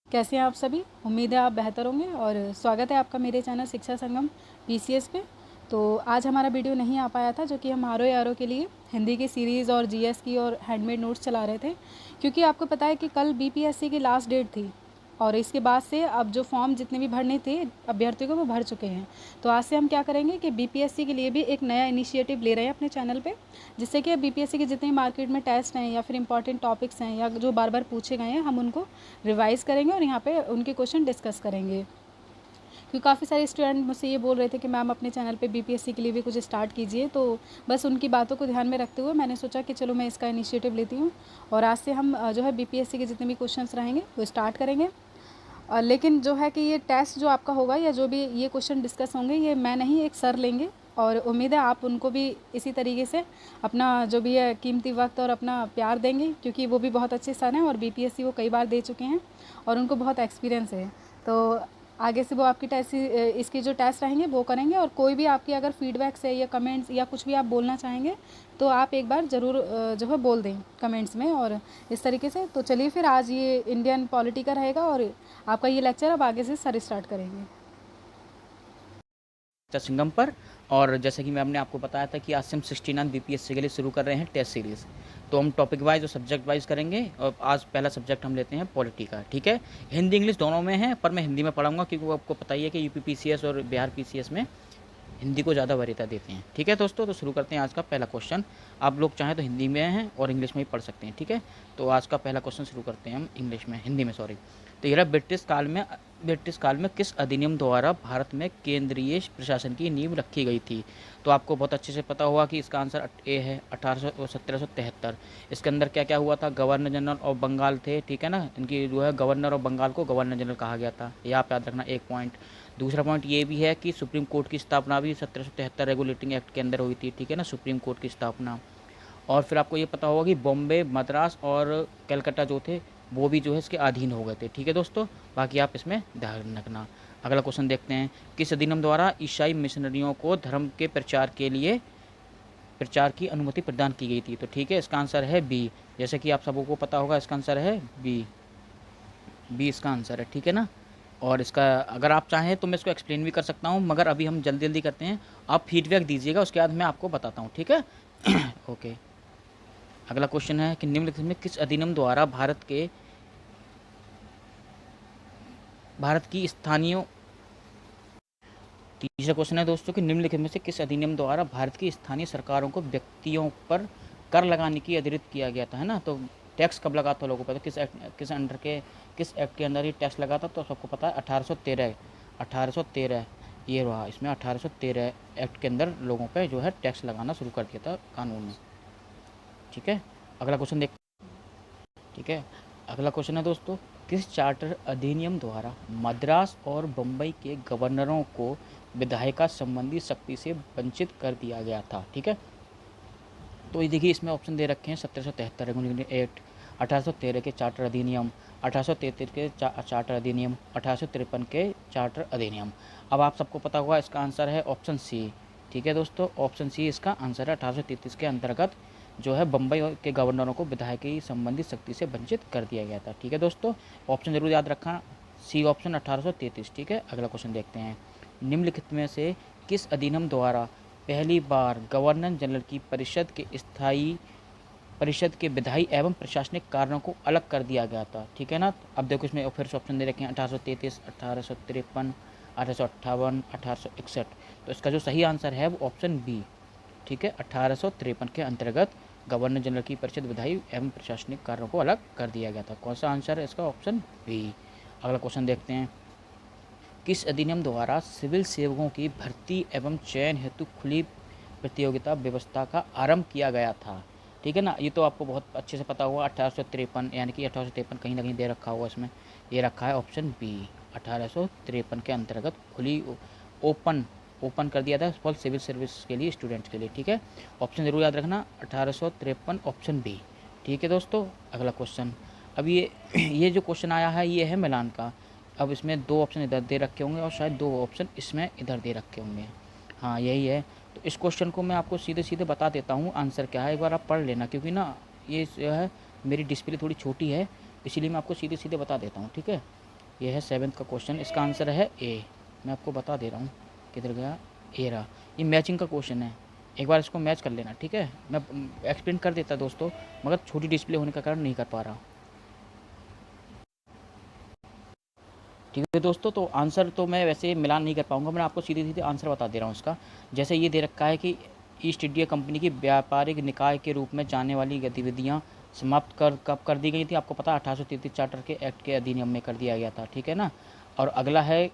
कैसे हैं आप सभी। उम्मीद है आप बेहतर होंगे और स्वागत है आपका मेरे चैनल शिक्षा संगम पीसीएस पे। तो आज हमारा वीडियो नहीं आ पाया था, जो कि हम आर ओ के लिए हिंदी की सीरीज़ और जीएस की और हैंडमेड नोट्स चला रहे थे, क्योंकि आपको पता है कि कल बीपीएससी की लास्ट डेट थी और इसके बाद से अब जो फॉर्म जितने भी भरने थे अभ्यर्थियों को वो भर चुके हैं। तो आज से हम क्या करेंगे कि बीपीएससी के लिए भी एक नया इनिशिएटिव ले रहे हैं अपने चैनल पे, जिससे कि बीपीएससी के जितने मार्केट में टेस्ट हैं या फिर इंपॉर्टेंट टॉपिक्स हैं या जो बार बार पूछे गए हैं, हम उनको रिवाइज़ करेंगे और यहाँ पे उनके क्वेश्चन डिस्कस करेंगे। क्योंकि काफ़ी सारे स्टूडेंट मुझसे ये बोल रहे थे कि मैम अपने चैनल पे बीपीएससी के लिए भी कुछ स्टार्ट कीजिए, तो बस उनकी बातों को ध्यान में रखते हुए मैंने सोचा कि चलो मैं इसका इनिशिएटिव लेती हूँ और आज से हम जो है बीपीएससी के जितने भी क्वेश्चंस रहेंगे वो स्टार्ट करेंगे। लेकिन जो है कि ये टेस्ट जो आपका होगा या जो भी ये क्वेश्चन डिस्कस होंगे, ये मैं नहीं, एक सर लेंगे और उम्मीद है आप उनको भी इसी तरीके से अपना जो भी है कीमती वक्त और अपना प्यार देंगे, क्योंकि वो भी बहुत अच्छे सर हैं और बीपीएससी वो कई बार दे चुके हैं और उनको बहुत एक्सपीरियंस है। तो आगे से वो आपकी टेस्ट इसकी जो टेस्ट रहेंगे वो करेंगे और कोई भी आपकी अगर फीडबैक्स है या कमेंट्स या कुछ भी आप बोलना चाहेंगे तो आप एक बार ज़रूर जो है बोल दें कमेंट्स में। और इस तरीके से तो चलिए फिर आज ये इंडियन पॉलिटी का रहेगा और आपका ये लेक्चर अब आगे से सर स्टार्ट करेंगे। संगम पर। और जैसे कि मैम ने आपको बताया था कि आज से हम 69 बीपीएससी के लिए शुरू कर रहे हैं टेस्ट सीरीज़। तो हम टॉपिक वाइज और सब्जेक्ट वाइज करेंगे और आज पहला सब्जेक्ट हम लेते हैं पॉलिटी का। ठीक है, हिंदी इंग्लिश दोनों में है, पर मैं हिंदी में पढ़ाऊंगा क्योंकि वो आपको पता ही है कि यूपी पीसीएस और बिहार पीसीएस में हिंदी को ज़्यादा वरीयता देते हैं। ठीक है दोस्तों, तो शुरू करते हैं आज का पहला क्वेश्चन। आप लोग चाहें तो हिंदी में हैं और इंग्लिश में भी पढ़ सकते हैं। ठीक है, तो आज का पहला क्वेश्चन शुरू करते हैं हम हिंदी में सॉरी। तो यह ब्रिटिश काल में किस अधिनियम द्वारा भारत में केंद्रीय प्रशासन की नींव रखी गई थी? तो आपको बहुत अच्छे से पता होगा कि इसका आंसर ए है 1773। इसके अंदर क्या क्या हुआ था? गवर्नर जनरल ऑफ बंगाल थे, ठीक है ना, इनकी जो है गवर्नर ऑफ बंगाल को गवर्नर जनरल कहा गया था, ये आप याद रखना, एक पॉइंट। दूसरा पॉइंट ये भी है कि सुप्रीम कोर्ट की स्थापना भी 1773 रेगुलेटिंग एक्ट के अंदर हुई थी, ठीक है ना, सुप्रीम कोर्ट की स्थापना। और फिर आपको ये पता होगा कि बॉम्बे, मद्रास और कलकत्ता जो थे वो भी जो है इसके अधीन हो गए थे। ठीक है दोस्तों, बाकी आप इसमें ध्यान रखना। अगला क्वेश्चन देखते हैं, किस अधिनियम द्वारा ईसाई मिशनरियों को धर्म के प्रचार की अनुमति प्रदान की गई थी? तो ठीक है, इसका आंसर है बी। जैसे कि आप सबको पता होगा, इसका आंसर है बी। बी इसका आंसर है, ठीक है ना। और इसका अगर आप चाहें तो मैं इसको एक्सप्लेन भी कर सकता हूँ, मगर अभी हम जल्दी जल्दी करते हैं। आप फीडबैक दीजिएगा, उसके बाद मैं आपको बताता हूँ, ठीक है। ओके, अगला क्वेश्चन है कि निम्नलिखित में किस अधिनियम द्वारा भारत की स्थानीय तीसरा क्वेश्चन है दोस्तों कि निम्नलिखित में से किस अधिनियम द्वारा भारत की स्थानीय सरकारों को व्यक्तियों पर कर लगाने की अधिकृत किया गया था, है ना। तो टैक्स कब लगा था लोगों को पता, किस एक्ट के अंदर ये टैक्स लगा था? तो सबको पता है 1813 ये रहा, इसमें 1813 एक्ट के अंदर लोगों पे जो है टैक्स लगाना शुरू कर दिया था कानून में। ठीक है, अगला क्वेश्चन देख। ठीक है, अगला क्वेश्चन है दोस्तों, किस चार्टर अधिनियम द्वारा मद्रास और बम्बई के गवर्नरों को विधायिका संबंधी शक्ति से वंचित कर दिया गया था? ठीक है, तो ये देखिए इसमें ऑप्शन दे रखे हैं 1773 रेगुलेटिंग एक्ट, 1813 के चार्टर अधिनियम, 1833 के चार्टर अधिनियम, 1853 के चार्टर अधिनियम। अब आप सबको पता होगा इसका आंसर है ऑप्शन सी। ठीक है दोस्तों, ऑप्शन सी इसका आंसर है। 1833 के अंतर्गत जो है बम्बई के गवर्नरों को विधायकी संबंधित शक्ति से वंचित कर दिया गया था। ठीक है दोस्तों, ऑप्शन जरूर याद रखना, सी ऑप्शन 1833। ठीक है, अगला क्वेश्चन देखते हैं, निम्नलिखित में से किस अधिनियम द्वारा पहली बार गवर्नर जनरल की परिषद के विधायी एवं प्रशासनिक कारणों को अलग कर दिया गया था? ठीक है ना, अब देखो इसमें फिर से ऑप्शन दे रखे हैं 1833, 1853, 1858, 1861। तो इसका जो सही आंसर है वो ऑप्शन बी। ठीक है, 1853 के अंतर्गत गवर्नर जनरल की परिषद विधायी एवं प्रशासनिक कारणों को अलग कर दिया गया था। कौन सा आंसर है इसका? Option B. अगला क्वेश्चन देखते हैं, किस अधिनियम द्वारा सिविल सेवकों की भर्ती एवं चयन हेतु खुली प्रतियोगिता व्यवस्था का आरंभ किया गया था? ठीक है ना, ये तो आपको बहुत अच्छे से पता हुआ, 1853, यानी कि 1853 कहीं ना कहीं दे रखा होगा इसमें, ये रखा है ऑप्शन बी। 1853 के अंतर्गत खुली ओपन कर दिया था फॉर सिविल सर्विस के लिए, स्टूडेंट्स के लिए। ठीक है, ऑप्शन जरूर याद रखना, 1853 ऑप्शन बी। ठीक है दोस्तों, अगला क्वेश्चन। अब ये जो क्वेश्चन आया है ये है मिलान का। अब इसमें दो ऑप्शन इधर दे रखे होंगे और शायद दो ऑप्शन इसमें इधर दे रखे होंगे, हाँ यही है। तो इस क्वेश्चन को मैं आपको सीधे सीधे बता देता हूँ आंसर क्या है, एक बार आप पढ़ लेना, क्योंकि ना ये जो है मेरी डिस्प्ले थोड़ी छोटी है, इसीलिए मैं आपको सीधे सीधे बता देता हूँ। ठीक है, ये है 7th का क्वेश्चन, इसका आंसर है ए। मैं आपको बता दे रहा हूँ किधर गया, ए रहा। ये मैचिंग का क्वेश्चन है, एक बार इसको मैच कर लेना, ठीक है। मैं एक्सप्लेन कर देता दोस्तों, मगर छोटी डिस्प्ले होने का कारण नहीं कर पा रहा। ठीक है दोस्तों, तो आंसर तो मैं वैसे मिलान नहीं कर पाऊंगा, मैं आपको सीधे सीधे आंसर बता दे रहा हूँ इसका। जैसे ये दे रखा है कि ईस्ट इंडिया कंपनी की व्यापारिक निकाय के रूप में जाने वाली गतिविधियाँ समाप्त कब कर दी गई थी, आपको पता है 1833 चार्टर के एक्ट के अधिनियम में कर दिया गया था, ठीक है ना। और अगला है,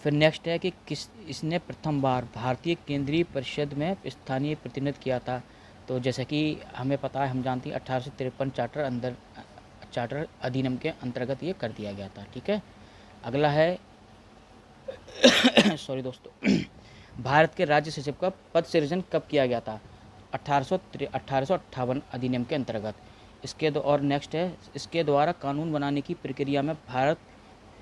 फिर नेक्स्ट है कि किस इसने प्रथम बार भारतीय केंद्रीय परिषद में स्थानीय प्रतिनिधित्व किया था। तो जैसे कि हमें पता है, हम जानते हैं 1853 चार्टर अधिनियम के अंतर्गत ये कर दिया गया था, ठीक है। अगला है सॉरी दोस्तों, भारत के राज्य सचिव का पद सृजन कब किया गया था, 1858 अधिनियम के अंतर्गत। और नेक्स्ट है, इसके द्वारा कानून बनाने की प्रक्रिया में भारत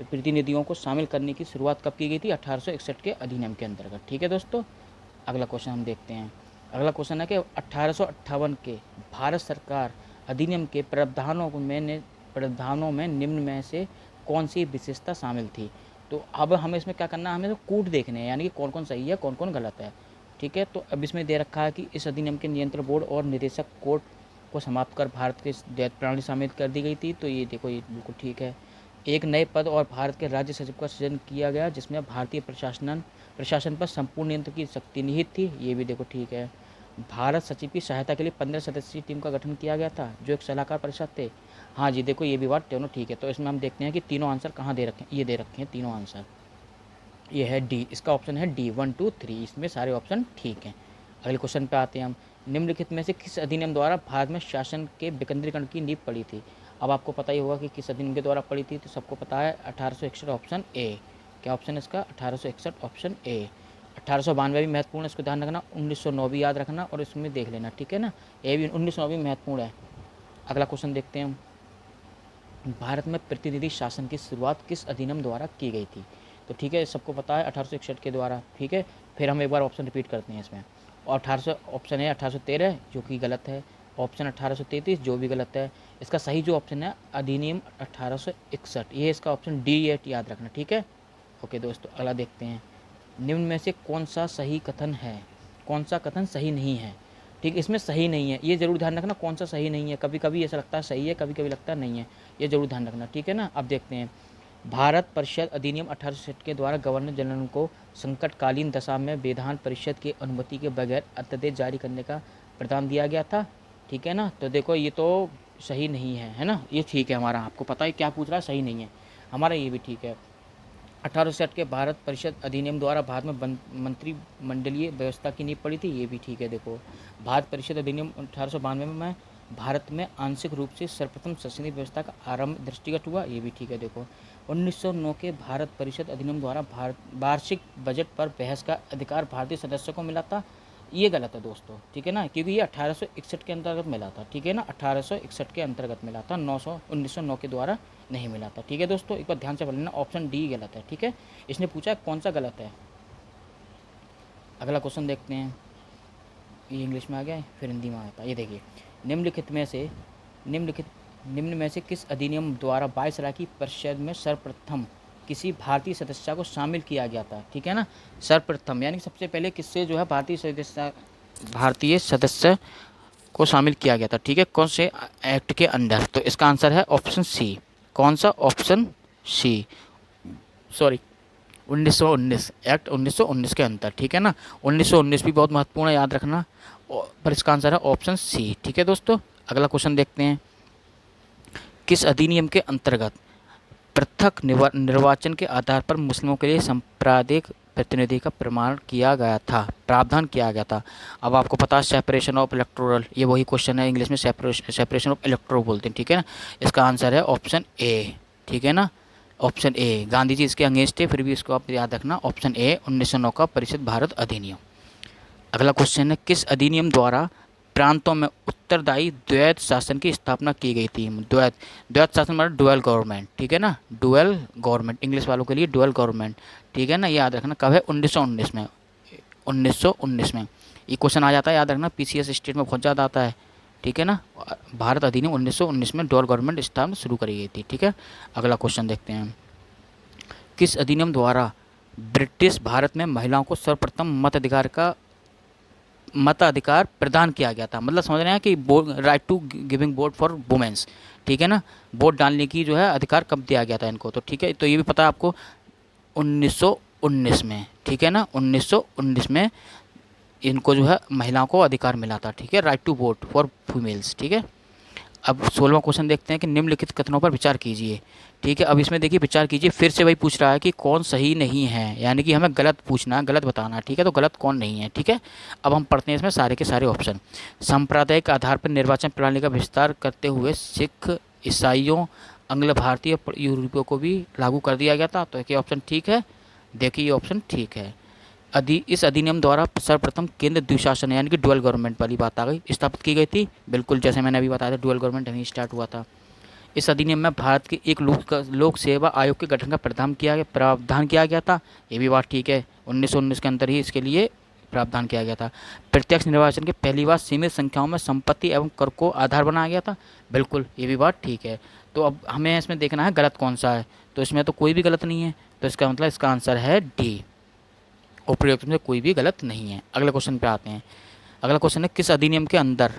प्रतिनिधियों को शामिल करने की शुरुआत कब की गई थी, 1861 के अधिनियम के अंतर्गत, ठीक है दोस्तों। अगला क्वेश्चन हम देखते हैं। अगला क्वेश्चन है कि 1858 के भारत सरकार अधिनियम के प्रावधानों में निम्न में से कौन सी विशेषता शामिल थी। तो अब हमें इसमें क्या करना है, हमें तो कूट देखने हैं, यानी कि कौन कौन सही है कौन कौन गलत है, ठीक है। तो अब इसमें दे रखा है कि इस अधिनियम के नियंत्रण बोर्ड और निदेशक कोर्ट को समाप्त कर भारत की दैत प्रणाली शामिल कर दी गई थी। तो ये देखो, ये बिल्कुल ठीक है। एक नए पद और भारत के राज्य सचिव का सृजन किया गया, जिसमें भारतीय प्रशासन पर संपूर्ण नियंत्रण की शक्ति निहित थी, ये भी देखो ठीक है। भारत सचिव की सहायता के लिए 15 सदस्यीय टीम का गठन किया गया था, जो एक सलाहकार परिषद थे। हाँ जी, देखो ये भी बात दोनों ठीक है। तो इसमें हम देखते हैं कि तीनों आंसर कहाँ दे रखे हैं, ये दे रखे हैं तीनों आंसर। ये है डी, इसका ऑप्शन है डी, 1 2 3, इसमें सारे ऑप्शन ठीक हैं। अगले क्वेश्चन पे आते हैं हम। निम्नलिखित में से किस अधिनियम द्वारा भारत में शासन के विकेंद्रीकरण की नींव पड़ी थी। अब आपको पता ही होगा कि किस अधिनियम के द्वारा पड़ी थी, तो सबको पता है 1861 ऑप्शन ए। क्या ऑप्शन है इसका, 1861 ऑप्शन ए। 1892 भी महत्वपूर्ण है, इसको ध्यान रखना। 1909 भी याद रखना और इसमें देख लेना, ठीक है ना। ए भी 1909 भी महत्वपूर्ण है। अगला क्वेश्चन देखते हैं हम। भारत में प्रतिनिधि शासन की शुरुआत किस अधिनियम द्वारा की गई थी। तो ठीक है, सबको पता है 1861 के द्वारा, ठीक है। फिर हम एक बार ऑप्शन रिपीट करते हैं इसमें। और 1800 ऑप्शन है 1813, जो कि गलत है। ऑप्शन 1833, जो भी गलत है। इसका सही जो ऑप्शन है अधिनियम 1861, ये इसका ऑप्शन डी है, याद रखना, ठीक है। ओके दोस्तों, अगला देखते हैं। निम्न में से कौन सा सही कथन है, कौन सा कथन सही नहीं है। ठीक, इसमें सही नहीं है, ये जरूर ध्यान रखना, कौन सा सही नहीं है। कभी कभी ऐसा लगता है सही है, कभी कभी लगता है नहीं है, ये जरूर ध्यान रखना, ठीक है ना। अब देखते हैं। भारत परिषद अधिनियम 1860 के द्वारा गवर्नर जनरल को संकटकालीन दशा में विधान परिषद की अनुमति के बगैर अध्यादेश जारी करने का प्रदान दिया गया था, ठीक है ना। तो देखो ये तो सही नहीं है ना, ये ठीक है हमारा। आपको पता है क्या पूछ रहा है, सही नहीं है हमारा, ये भी ठीक है। 1860 के भारत परिषद अधिनियम द्वारा भारत में मंत्रिमंडलीय व्यवस्था की नींव पड़ी थी, ये भी ठीक है। देखो, भारत परिषद अधिनियम 1892 में भारत में आंशिक रूप से सर्वप्रथम शासनीय व्यवस्था का आरंभ दृष्टिगत हुआ, ये भी ठीक है। देखो, 1909 के भारत परिषद अधिनियम द्वारा वार्षिक बजट पर बहस का अधिकार भारतीय सदस्यों को मिला था, ये गलत है दोस्तों, ठीक है ना, क्योंकि ये 1861 के अंतर्गत मिला था, ठीक है ना। 1861 के अंतर्गत मिला था, 1909 के द्वारा नहीं मिला था, ठीक है दोस्तों। एक बार ध्यान से पढ़ लेना, ऑप्शन डी गलत है, ठीक है। इसने पूछा कौन सा गलत है। अगला क्वेश्चन देखते हैं, ये इंग्लिश में आ गया है, फिर हिंदी में आता है। ये देखिए, निम्न में से किस अधिनियम द्वारा वायसराय की परिषद में सर्वप्रथम किसी भारतीय सदस्य को शामिल किया गया था, ठीक है ना। सर्वप्रथम यानी सबसे पहले किससे जो है भारतीय सदस्य को शामिल किया गया था, ठीक है, कौन से एक्ट के अंडर। तो इसका आंसर है ऑप्शन सी। कौन सा, ऑप्शन सी, सॉरी 1919, एक्ट 1919 के अंदर, ठीक है ना। 1919 भी बहुत महत्वपूर्ण है, याद रखना। पर इसका आंसर है ऑप्शन सी, ठीक है दोस्तों। अगला क्वेश्चन देखते हैं। किस अधिनियम के अंतर्गत पृथक निर्वाचन के आधार पर मुस्लिमों के लिए सांप्रदायिक प्रतिनिधि का प्रावधान किया गया था। अब आपको पता है सेपरेशन ऑफ इलेक्टोरल, ये वही क्वेश्चन है, इंग्लिश में सेपरेशन ऑफ इलेक्टोरल बोलते हैं, ठीक है ना। इसका आंसर है ऑप्शन ए, ठीक है ना, ऑप्शन ए। गांधी जी इसके अगेंस्ट थे, फिर भी इसको आप याद रखना, ऑप्शन ए 1909 का परिषद भारत अधिनियम। अगला क्वेश्चन है, किस अधिनियम द्वारा प्रांतों में उत्तरदायी द्वैत शासन की स्थापना की गई थी। द्वैत शासन मतलब डुअल गवर्नमेंट, ठीक है ना, डुअल गवर्नमेंट, इंग्लिश वालों के लिए डुअल गवर्नमेंट, ठीक है ना, याद रखना। कब है, 1919 में, 1919 में ये क्वेश्चन आ जाता है, याद रखना। पीसीएस स्टेट में बहुत ज़्यादा आता है, ठीक है ना। भारत अधिनियम 1919 में डुअल गवर्नमेंट सिस्टम शुरू करी गई थी, ठीक है। अगला क्वेश्चन देखते हैं, किस अधिनियम द्वारा ब्रिटिश भारत में महिलाओं को सर्वप्रथम मताधिकार प्रदान किया गया था? मतलब समझ रहे हैं कि right to giving vote for womens, ठीक है ना। वोट डालने की जो है अधिकार कब दिया गया था इनको, तो ठीक है, तो ये भी पता है आपको 1919 में, ठीक है ना। 1919 में इनको जो है महिलाओं को अधिकार मिला था, ठीक है, right to vote for females, ठीक है। अब 16वां क्वेश्चन देखते हैं कि निम्नलिखित कथनों पर विचार कीजिए, ठीक है। अब इसमें देखिए विचार कीजिए, फिर से वही पूछ रहा है कि कौन सही नहीं है, यानी कि हमें गलत पूछना है, गलत बताना है, ठीक है। तो गलत कौन नहीं है, ठीक है। अब हम पढ़ते हैं इसमें सारे के सारे ऑप्शन। सांप्रदायिक आधार पर निर्वाचन प्रणाली का विस्तार करते हुए सिख, ईसाइयों, अंग्ल भारतीय यूरोपियों को भी लागू कर दिया गया था, तो ये ऑप्शन ठीक है। देखिए ये ऑप्शन ठीक है। इस अधिनियम द्वारा सर्वप्रथम केंद्र द्विशासन यानी कि डुअल गवर्नमेंट वाली बात आ गई, स्थापित की गई थी। बिल्कुल जैसे मैंने अभी बताया था, डुअल गवर्नमेंट यहीं स्टार्ट हुआ था। इस अधिनियम में भारत के एक लोक सेवा आयोग के गठन का प्रावधान किया गया था, ये भी बात ठीक है। 1919 के अंदर ही इसके लिए प्रावधान किया गया था। प्रत्यक्ष निर्वाचन के पहली बार सीमित संख्याओं में संपत्ति एवं कर को आधार बनाया गया था, बिल्कुल ये भी बात ठीक है। तो अब हमें इसमें देखना है गलत कौन सा है, तो इसमें तो कोई भी गलत नहीं है, तो इसका मतलब इसका आंसर है डी, उपरोक्त में कोई भी गलत नहीं है। अगले क्वेश्चन पे आते हैं। अगला क्वेश्चन है, किस अधिनियम के अंदर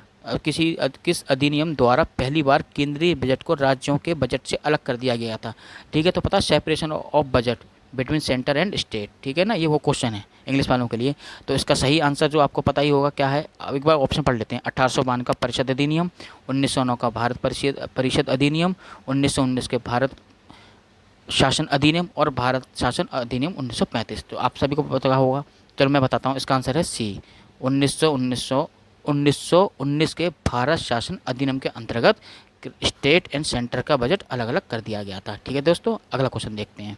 किस अधिनियम द्वारा पहली बार केंद्रीय बजट को राज्यों के बजट से अलग कर दिया गया था? ठीक है, तो पता separation of budget between centre and state, ठीक है ना, ये वो क्वेश्चन है इंग्लिश वालों के लिए। तो इसका सही आंसर जो आपको पता ही होगा क्या है, अब एक बार ऑप्शन पढ़ लेते हैं। 1852 का परिषद अधिनियम, 1909 का भारत परिषद अधिनियम, 1919 के भारत शासन अधिनियम और भारत शासन अधिनियम 1935। तो आप सभी को पता होगा, चलो मैं बताता हूँ, इसका आंसर है सी, 1919 के भारत शासन अधिनियम के अंतर्गत स्टेट एंड सेंटर का बजट अलग अलग कर दिया गया था, ठीक है दोस्तों। अगला क्वेश्चन देखते हैं।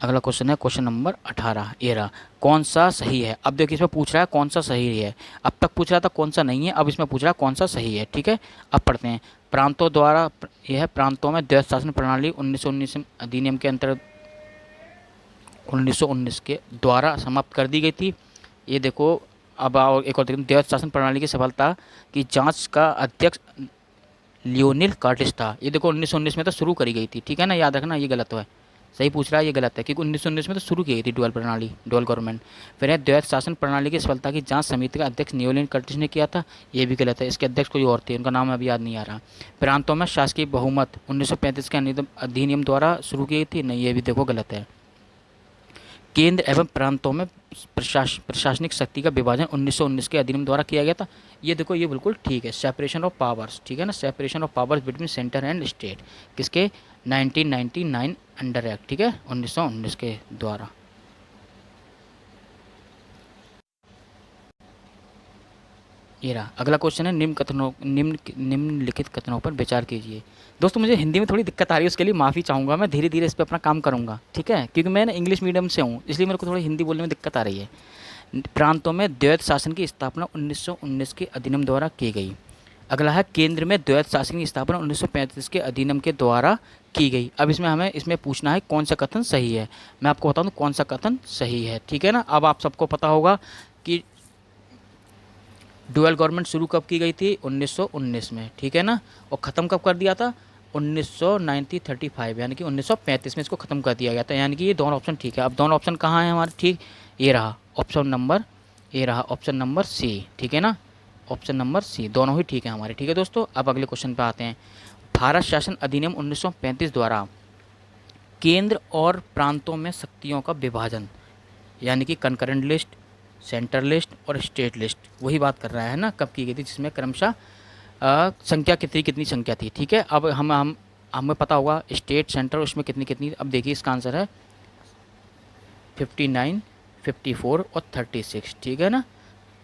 अगला क्वेश्चन है क्वेश्चन नंबर 18, ये रहा, कौन सा सही है। अब देखिए इसमें पूछ रहा है कौन सा सही है, अब तक पूछ रहा था कौन सा नहीं है, अब इसमें पूछ रहा है कौन सा सही है, ठीक है। अब पढ़ते हैं। प्रांतों द्वारा, यह है प्रांतों में द्वैध शासन प्रणाली 1919 अधिनियम के अंतर्गत 1919 के द्वारा समाप्त कर दी गई थी। ये देखो, अब एक और देखते, द्वैध शासन प्रणाली की सफलता की जांच का अध्यक्ष लियोनिल कार्टिस था। ये देखो 1919 में तो शुरू करी गई थी, ठीक है ना, याद रखना, ये गलत है, सही पूछ रहा है, ये गलत है, क्योंकि 1919 में तो शुरू की गई थी डुअल प्रणाली, डुअल गवर्नमेंट। फिर है द्वैध शासन प्रणाली की सफलता की जांच समिति का अध्यक्ष लियोनिल कार्टिस ने किया था, ये भी गलत है, इसके अध्यक्ष कोई और थे, उनका नाम अभी याद नहीं आ रहा। प्रांतों में शासकीय बहुमत 1935 के अधिनियम द्वारा शुरू की गई थी, नहीं, ये भी देखो गलत है। केंद्र एवं प्रांतों में प्रशासनिक शक्ति का विभाजन 1919 के अधिनियम द्वारा किया गया था, ये देखो ये बिल्कुल ठीक है। सेपरेशन ऑफ पावर्स, ठीक है ना, separation of powers between centre and state, किसके 1999 अंडर एक्ट, ठीक है, 1919 के द्वारा। ये रहा अगला क्वेश्चन है, निम्नलिखित कथनों पर विचार कीजिए। दोस्तों मुझे हिंदी में थोड़ी दिक्कत आ रही है, उसके लिए माफ़ी चाहूँगा, मैं धीरे धीरे इस पर अपना काम करूँगा, ठीक है, क्योंकि मैं इंग्लिश मीडियम से हूँ, इसलिए मेरे को थोड़ी हिंदी बोलने में दिक्कत आ रही है। प्रांतों में द्वैध शासन की स्थापना 1919 के अधिनियम द्वारा की गई। अगला है, केंद्र में द्वैध शासन की स्थापना 1935 के अधिनियम के द्वारा की गई। अब हमें इसमें पूछना है कौन सा कथन सही है, मैं आपको बता दूँ कौन सा कथन सही है, ठीक है ना। अब आप सबको पता होगा कि डुअल गवर्नमेंट शुरू कब की गई थी, 1919 में, ठीक है ना, और ख़त्म कब कर दिया था, 1935 यानी कि 1935 में इसको ख़त्म कर दिया गया था, यानी कि ये दोनों ऑप्शन ठीक है। अब दोनों ऑप्शन कहाँ हैं हमारे, ठीक, ये रहा ऑप्शन नंबर सी, ठीक है ना, ऑप्शन नंबर सी, दोनों ही ठीक है हमारे, ठीक है दोस्तों। अब अगले क्वेश्चन पे आते हैं। भारत शासन अधिनियम 1935 द्वारा केंद्र और प्रांतों में शक्तियों का विभाजन, यानी कि कंकरेंट लिस्ट, सेंटर लिस्ट और स्टेट लिस्ट, वही बात कर रहा है ना, कब की गई थी, जिसमें क्रमशः संख्या कितनी संख्या थी, ठीक है। अब हमें पता होगा स्टेट सेंटर उसमें कितनी। अब देखिए इसका आंसर है 59, 54 और 36, ठीक है ना।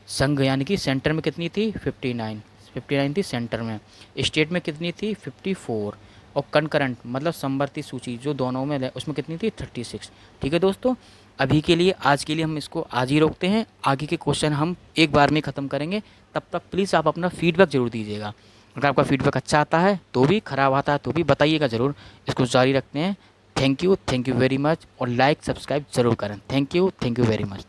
संघ यानी कि सेंटर में कितनी थी, 59 थी सेंटर में, स्टेट में कितनी थी 54, और कंकरेंट मतलब समवर्ती सूची जो दोनों में है उसमें कितनी थी 36, ठीक है दोस्तों। अभी के लिए आज के लिए हम इसको आज ही रोकते हैं, आगे के क्वेश्चन हम एक बार में ख़त्म करेंगे, तब तक प्लीज़ आप अपना फीडबैक ज़रूर दीजिएगा। अगर आपका फीडबैक अच्छा आता है तो भी, ख़राब आता है तो भी बताइएगा ज़रूर, इसको जारी रखते हैं। थैंक यू वेरी मच, और लाइक सब्सक्राइब ज़रूर करें। Thank you very much.